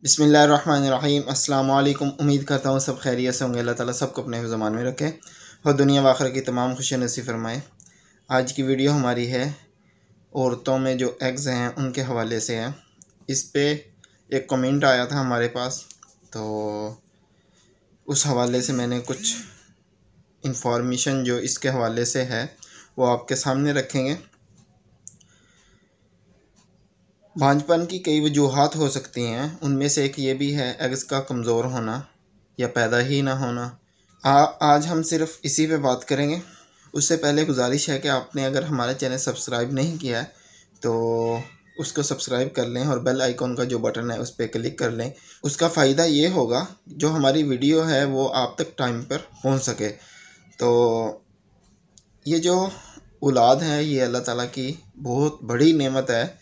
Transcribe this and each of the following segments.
बिस्मिल्लाहिर्रहमानिर्रहीम। अस्सलाम वालेकुम। उम्मीद करता हूँ सब खैरियत से होंगे। अल्लाह ताला सबको अपने ज़मान में रखे और दुनिया व आखिरत की तमाम खुशियाँ नसीब फरमाए। आज की वीडियो हमारी है औरतों में जो एग्ज़ हैं उनके हवाले से है। इस पे एक कमेंट आया था हमारे पास, तो उस हवाले से मैंने कुछ इंफॉर्मेशन जो इसके हवाले से है वो आपके सामने रखेंगे। भांजपन की कई वजूहात हो सकती हैं, उनमें से एक ये भी है एग्स का कमज़ोर होना या पैदा ही ना होना। आज हम सिर्फ इसी पे बात करेंगे। उससे पहले गुजारिश है कि आपने अगर हमारा चैनल सब्सक्राइब नहीं किया है तो उसको सब्सक्राइब कर लें और बेल आइकॉन का जो बटन है उस पर क्लिक कर लें। उसका फ़ायदा ये होगा जो हमारी वीडियो है वो आप तक टाइम पर पहुंच सके। तो ये जो औलाद है ये अल्लाह ताला की बहुत बड़ी नेमत है,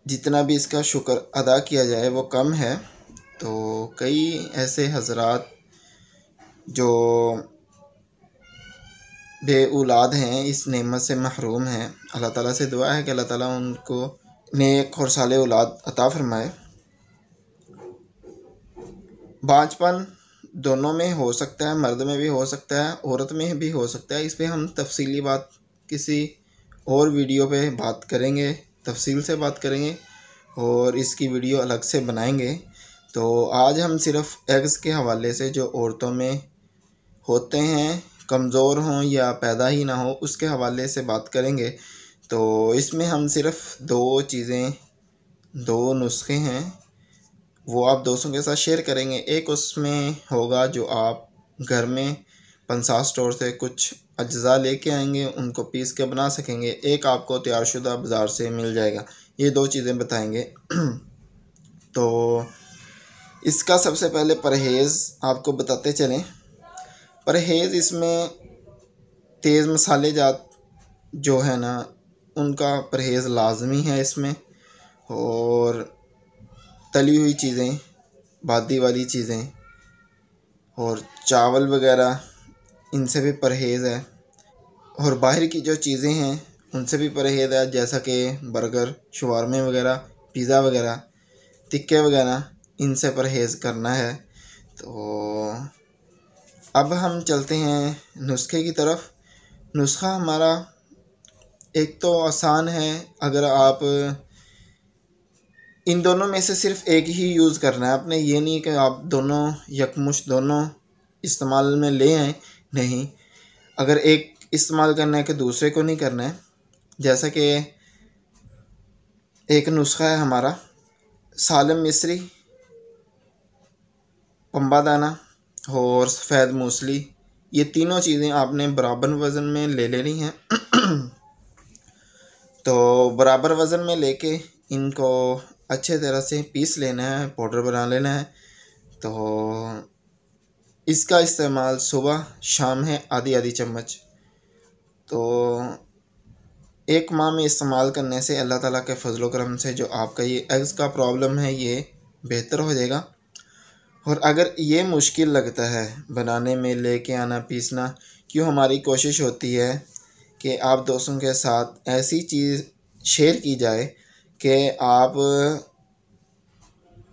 जितना भी इसका शुक्र अदा किया जाए वो कम है। तो कई ऐसे हजरात जो बे औलाद हैं इस नेमत से महरूम हैं। अल्लाह ताला से दुआ है कि अल्लाह ताला उनको नेक और साले औलाद अता फरमाए। बांझपन दोनों में हो सकता है, मर्द में भी हो सकता है, औरत में भी हो सकता है। इस पर हम तफसीली बात किसी और वीडियो पे बात करेंगे, तफसील से बात करेंगे और इसकी वीडियो अलग से बनाएंगे। तो आज हम सिर्फ एग्स के हवाले से जो औरतों में होते हैं, कमज़ोर हों या पैदा ही ना हो, उसके हवाले से बात करेंगे। तो इसमें हम सिर्फ दो नुस्खे हैं वो आप दोस्तों के साथ शेयर करेंगे। एक उसमें होगा जो आप घर में पंसार स्टोर से कुछ अज्जा लेके आएंगे, उनको पीस के बना सकेंगे। एक आपको तैयारशुदा बाज़ार से मिल जाएगा। ये दो चीज़ें बताएंगे। तो इसका सबसे पहले परहेज़ आपको बताते चलें। परहेज़ इसमें तेज़ मसाले जात जो है ना उनका परहेज़ लाजमी है इसमें, और तली हुई चीज़ें, बादी वाली चीज़ें और चावल वगैरह इनसे भी परहेज़ है। और बाहर की जो चीज़ें हैं उनसे भी परहेज़ है, जैसा कि बर्गर, शवारमे वगैरह, पिज़्ज़ा वगैरह, टिक्के वगैरह, इनसे परहेज़ करना है। तो अब हम चलते हैं नुस्खे की तरफ। नुस्खा हमारा एक तो आसान है। अगर आप इन दोनों में से सिर्फ एक ही यूज़ करना है आपने, ये नहीं कि आप दोनों यकमुश्त दोनों इस्तेमाल में ले आएँ, नहीं। अगर एक इस्तेमाल करना है कि दूसरे को नहीं करना है। जैसा कि एक नुस्खा है हमारा सालम मिस्री, पंबा दाना और सफ़ेद मूसली। ये तीनों चीज़ें आपने बराबर वज़न में ले लेनी हैं। तो बराबर वज़न में लेके इनको अच्छे तरह से पीस लेना है, पाउडर बना लेना है। तो इसका इस्तेमाल सुबह शाम है आधी आधी चम्मच। तो एक माह में इस्तेमाल करने से अल्लाह ताला के फजलो करम से जो आपका ये एग्स का प्रॉब्लम है ये बेहतर हो जाएगा। और अगर ये मुश्किल लगता है बनाने में, लेके आना, पीसना, क्यों हमारी कोशिश होती है कि आप दोस्तों के साथ ऐसी चीज़ शेयर की जाए कि आप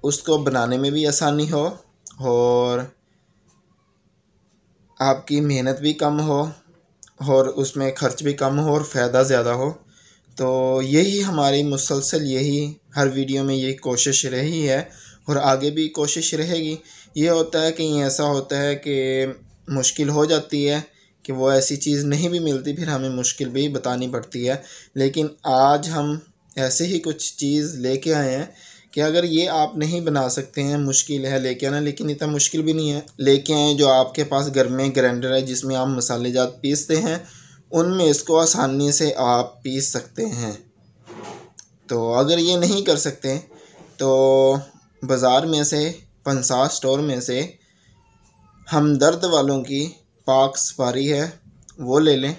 उसको बनाने में भी आसानी हो और आपकी मेहनत भी कम हो और उसमें ख़र्च भी कम हो और फ़ायदा ज़्यादा हो। तो यही हमारी मुसलसल यही हर वीडियो में यही कोशिश रही है और आगे भी कोशिश रहेगी। ये होता है कि ऐसा होता है कि मुश्किल हो जाती है कि वो ऐसी चीज़ नहीं भी मिलती, फिर हमें मुश्किल भी बतानी पड़ती है। लेकिन आज हम ऐसे ही कुछ चीज़ लेके आए हैं कि अगर ये आप नहीं बना सकते हैं, मुश्किल है लेके आना, लेकिन इतना मुश्किल भी नहीं है। लेके आए जो आपके पास घर में ग्राइंडर है जिसमें आप मसाले जात पीसते हैं, उनमें इसको आसानी से आप पीस सकते हैं। तो अगर ये नहीं कर सकते तो बाज़ार में से, पंसार स्टोर में से हमदर्द वालों की पाक सुपारी है वो ले लें।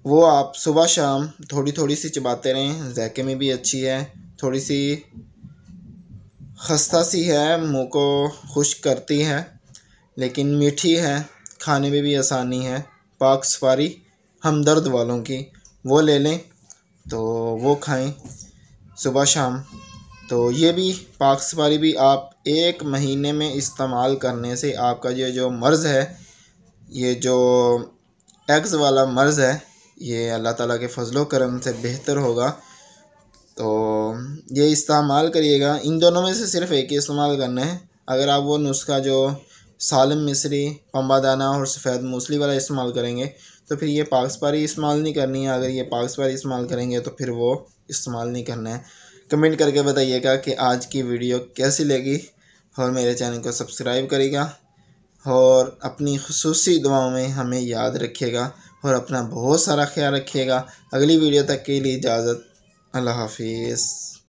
वो आप सुबह शाम थोड़ी थोड़ी सी चबाते रहें, ज़ायके में भी अच्छी है। थोड़ी सी खस्ता सी है, मुंह को खुश्क करती है, लेकिन मीठी है, खाने में भी आसानी है। पाक सुपारी हमदर्द वालों की वो ले लें, तो वो खाएं सुबह शाम। तो ये भी पाक सुपारी भी आप 1 महीने में इस्तेमाल करने से आपका ये जो मर्ज़ है, ये जो एग्ज़ वाला मर्ज़ है, ये अल्लाह ताला के फजलो करम से बेहतर होगा। तो ये इस्तेमाल करिएगा। इन दोनों में से सिर्फ़ एक ही इस्तेमाल करना है। अगर आप वो नुस्खा जो सालिम मिस्री, पंबा दाना और सफ़ेद मूसली वाला इस्तेमाल करेंगे तो फिर ये पाक सुपारी इस्तेमाल नहीं करनी है। अगर ये पाक सुपारी इस्तेमाल करेंगे तो फिर वो इस्तेमाल नहीं करना है। कमेंट करके बताइएगा कि आज की वीडियो कैसी लगी और मेरे चैनल को सब्सक्राइब करिएगा और अपनी खुसूसी दुआओं में हमें याद रखिएगा और अपना बहुत सारा ख्याल रखिएगा। अगली वीडियो तक के लिए इजाज़त। अल्लाह हाफिज़।